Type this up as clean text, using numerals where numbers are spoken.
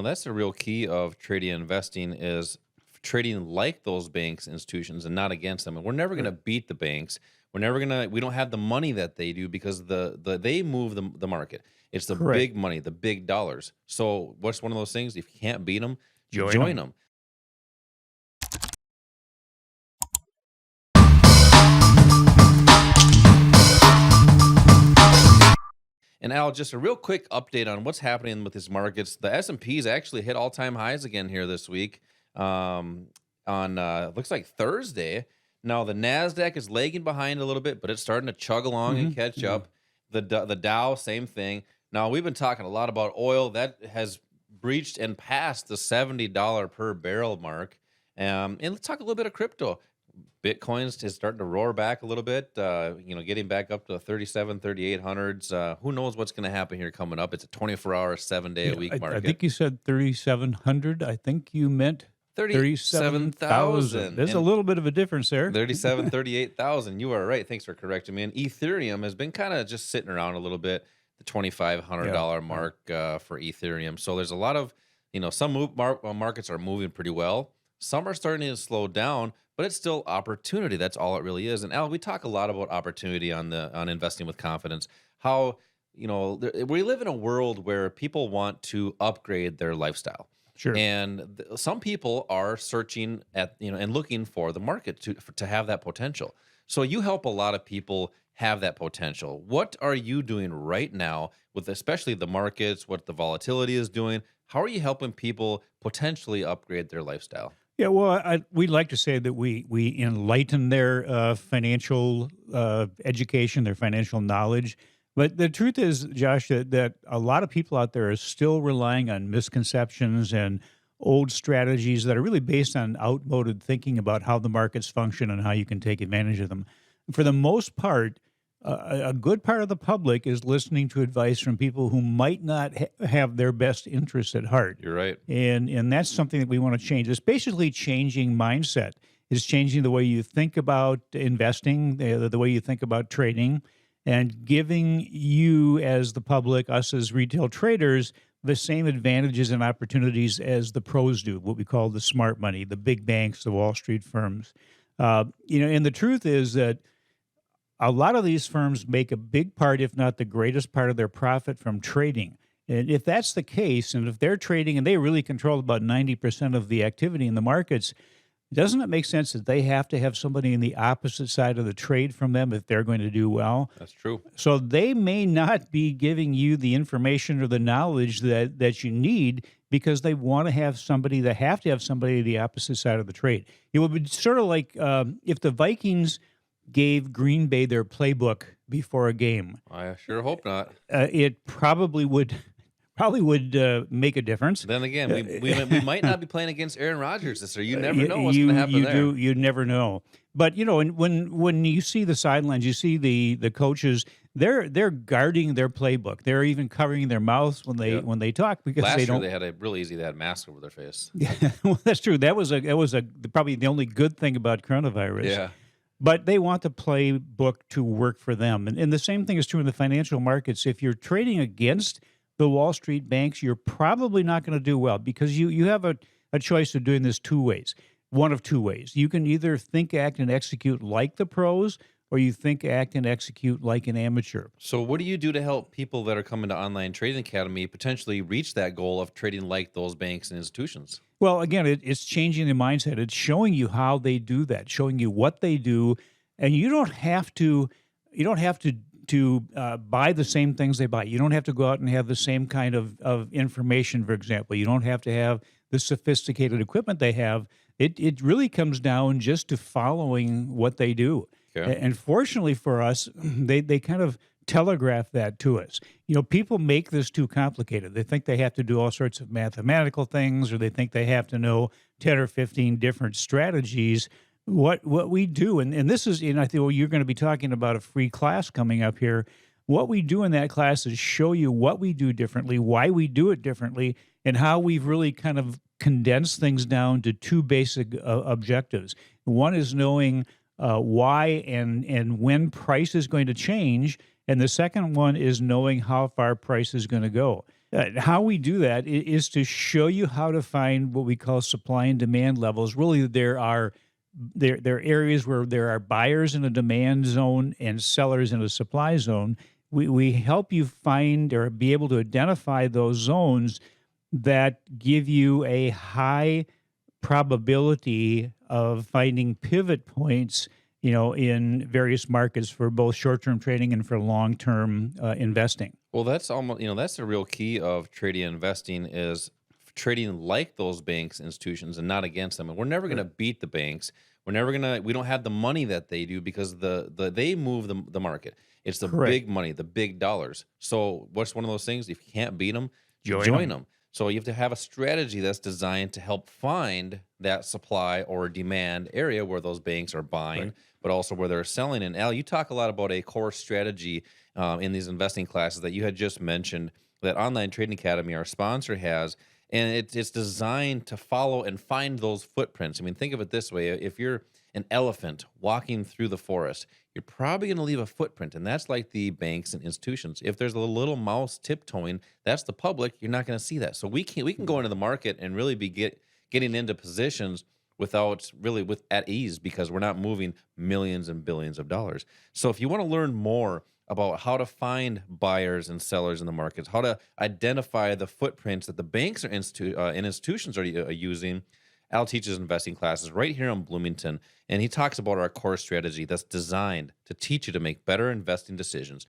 that's the real key of trading and investing is trading like those banks, institutions, and not against them. And we're never going to Sure. beat the banks. We're never gonna. We don't have the money that they do because they move the market. It's the Correct. big money, the big dollars. So what's one of those things? If you can't beat them, Join join them. them. And Al, just a real quick update on what's happening with these markets. The S&Ps actually hit all-time highs again here this week. On looks like Thursday. Now the Nasdaq is lagging behind a little bit, but it's starting to chug along and catch Yeah. up. The Dow, same thing. Now we've been talking a lot about oil that has breached and passed the $70 per barrel mark. And let's talk a little bit of crypto. Bitcoin's is starting to roar back a little bit, getting back up to the 37, 3800s. Who knows what's going to happen here coming up? It's a 24-hour, 7-day a Yeah, week I market. think you said 3,700. I think you meant 37,000. 37,000 There's a and little bit of a difference there. 37, 38,000. You are right. Thanks for correcting me. And Ethereum has been kind of just sitting around a little bit, the Yeah, $2,500 yeah. mark for Ethereum. So there's a lot of, some markets are moving pretty well. Some are starting to slow down, but it's still opportunity. That's all it really is. And Al, we talk a lot about opportunity on investing with confidence. How we live in a world where people want to upgrade their lifestyle, Sure. and some people are searching at and looking for the market to have that potential. So you help a lot of people have that potential. What are you doing right now with especially the markets? What the volatility is doing? How are you helping people potentially upgrade their lifestyle? Yeah, well, we'd like to say that we enlighten their financial education, their financial knowledge. But the truth is, Josh, that a lot of people out there are still relying on misconceptions and old strategies that are really based on outmoded thinking about how the markets function and how you can take advantage of them. For the most part, a good part of the public is listening to advice from people who might not have their best interests at heart. You're right. And that's something that we want to change. It's basically changing mindset. It's changing the way you think about investing, the way you think about trading, and giving you as the public, us as retail traders, the same advantages and opportunities as the pros do, what we call the smart money, the big banks, the Wall Street firms. And the truth is that a lot of these firms make a big part, if not the greatest part of their profit from trading. And if that's the case, and if they're trading and they really control about 90% of the activity in the markets, doesn't it make sense that they have to have somebody in the opposite side of the trade from them if they're going to do well? That's true. So they may not be giving you the information or the knowledge that you need because they want to have somebody, they have to have somebody the opposite side of the trade. It would be sort of like if the Vikings gave Green Bay their playbook before a game. I sure hope not. It probably would make a difference. Then again, we might not be playing against Aaron Rodgers this year. You never know what's You going to happen you there. do you never know. But and when you see the sidelines, you see the coaches. They're guarding their playbook. They're even covering their mouths when Yeah. they talk because Last they year don't. they had a real easy. They had masks over their face. Yeah, well, that's true. That was probably the only good thing about coronavirus. Yeah. But they want the playbook to work for them. And the same thing is true in the financial markets. If you're trading against the Wall Street banks, you're probably not going to do well because you have a choice of doing this two ways. One of two ways. You can either think, act, and execute like the pros, or you think, act, and execute like an amateur. So what do you do to help people that are coming to Online Trading Academy potentially reach that goal of trading like those banks and institutions? Well, again, it's changing the mindset. It's showing you how they do that, showing you what they do, and you don't have to. Buy the same things they buy. You don't have to go out and have the same kind of information. For example, you don't have to have the sophisticated equipment they have. It really comes down just to following what they do. Okay. And fortunately for us, they kind of telegraph that to us. People make this too complicated. They think they have to do all sorts of mathematical things, or they think they have to know 10 or 15 different strategies. What we do, and this is, I think, well, you're going to be talking about a free class coming up here. What we do in that class is show you what we do differently, why we do it differently, and how we've really kind of condensed things down to two basic objectives. One is knowing why and when price is going to change, and the second one is knowing how far price is going to go. How we do that is to show you how to find what we call supply and demand levels. Really, there are areas where there are buyers in a demand zone and sellers in a supply zone. We help you find or be able to identify those zones that give you a high probability of finding pivot points, in various markets for both short-term trading and for long-term investing. Well, that's almost, that's the real key of trading and investing is trading like those banks, institutions, and not against them. And we're never going to Sure. beat the banks. We don't have the money that they do because they move the market. It's the Correct. big money, the big dollars. So what's one of those things? If you can't beat them, Join join them. them. So you have to have a strategy that's designed to help find that supply or demand area where those banks are Right. buying, but also where they're selling. And Al, you talk a lot about a core strategy in these investing classes that you had just mentioned that Online Trading Academy, our sponsor, has. And it's designed to follow and find those footprints. I mean, think of it this way: if you're an elephant walking through the forest, you're probably going to leave a footprint, and that's like the banks and institutions. If there's a little mouse tiptoeing, that's the public. You're not going to see that. So we can go into the market and really getting into positions without really with at ease because we're not moving millions and billions of dollars. So if you want to learn more about how to find buyers and sellers in the markets, how to identify the footprints that the banks or and institutions are using. Al teaches investing classes right here in Bloomington, and he talks about our core strategy that's designed to teach you to make better investing decisions